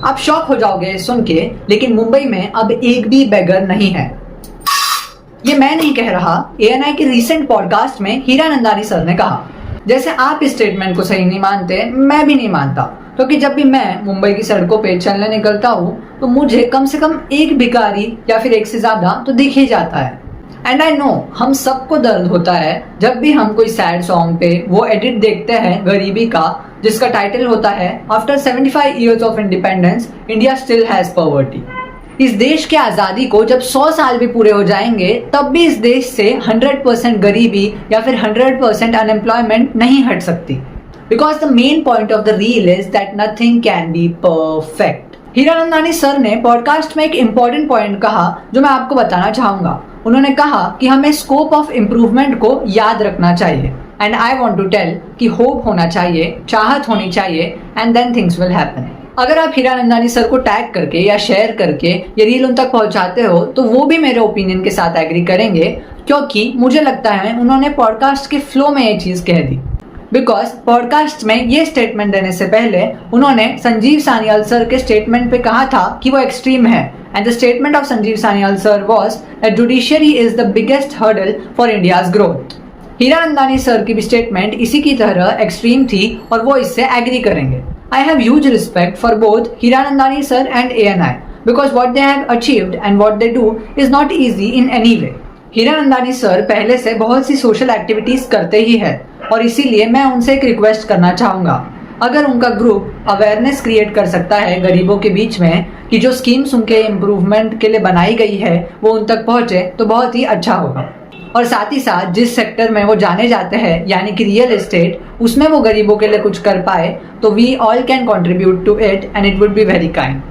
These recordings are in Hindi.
आप शॉक हो जाओगे सुन के, लेकिन मुंबई में अब एक भी बेगर नहीं है। ये मैं नहीं कह रहा, एएनआई के रीसेंट पॉडकास्ट में हीरानंदानी सर ने कहा। जैसे आप इस स्टेटमेंट को सही नहीं मानते, मैं भी नहीं मानता, क्योंकि जब भी मैं मुंबई की सड़कों पे चलने निकलता हूँ तो मुझे कम से कम एक भिखारी या फिर एक से ज्यादा तो दिख ही जाता है। एंड आई नो हम सबको दर्द होता है जब भी हम कोई सैड सॉन्ग पे वो एडिट देखते हैं गरीबी का, जिसका टाइटल होता है after 75 years of independence India still has poverty. इस देश के आजादी को जब 100 साल भी पूरे हो जाएंगे तब भी इस देश से 100% गरीबी या फिर 100% अनएम्प्लॉयमेंट नहीं हट सकती, because the main point of the reel is that nothing can be perfect. Hiranandani sir ने पॉडकास्ट में एक इंपॉर्टेंट पॉइंट कहा जो मैं आपको बताना चाहूंगा। उन्होंने कहा कि हमें स्कोप ऑफ इम्प्रूवमेंट को याद रखना चाहिए, and I want to tell कि होप होना चाहिए, चाहत होनी चाहिए, and then things will happen. अगर आप हीरानंदानी सर को टैग करके या शेयर करके ये रील उन तक पहुंचाते हो तो वो भी मेरे ओपिनियन के साथ एग्री करेंगे, क्योंकि मुझे लगता है उन्होंने पॉडकास्ट के फ्लो में ये चीज कह दी। बिकॉज पॉडकास्ट में ये स्टेटमेंट देने से पहले उन्होंने संजीव सान्याल सर के स्टेटमेंट पे कहा था कि वो एक्सट्रीम है, and the statement of Sanjeev Sanyal sir was that judiciary is the biggest hurdle for India's growth. Hiranandani sir की भी स्टेटमेंट इसी की तरह एक्सट्रीम थी और वो इससे एग्री करेंगे। I have huge respect for both Hiranandani sir and ANI because what they have achieved and what they do is not easy in any way. Hiranandani sir पहले से बहुत सी सोशल एक्टिविटीज करते ही है और इसीलिए मैं उनसे एक रिक्वेस्ट करना चाहूँगा, अगर उनका ग्रुप अवेयरनेस क्रिएट कर सकता है गरीबों के बीच में कि जो स्कीम्स उनके इम्प्रूवमेंट के लिए बनाई गई है वो उन तक पहुँचे तो बहुत ही अच्छा होगा। और साथ ही साथ जिस सेक्टर में वो जाने जाते हैं यानी कि रियल एस्टेट, उसमें वो गरीबों के लिए कुछ कर पाए तो we all can contribute to it and it would be very kind.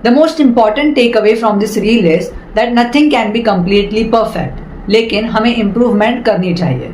The most important take away from this reel is that nothing can be completely perfect, लेकिन हमें इम्प्रूवमेंट करनी चाहिए।